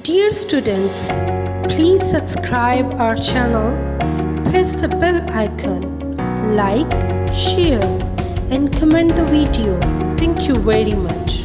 Dear students, please subscribe our channel, press the bell icon, like, share and comment the video. Thank you very much.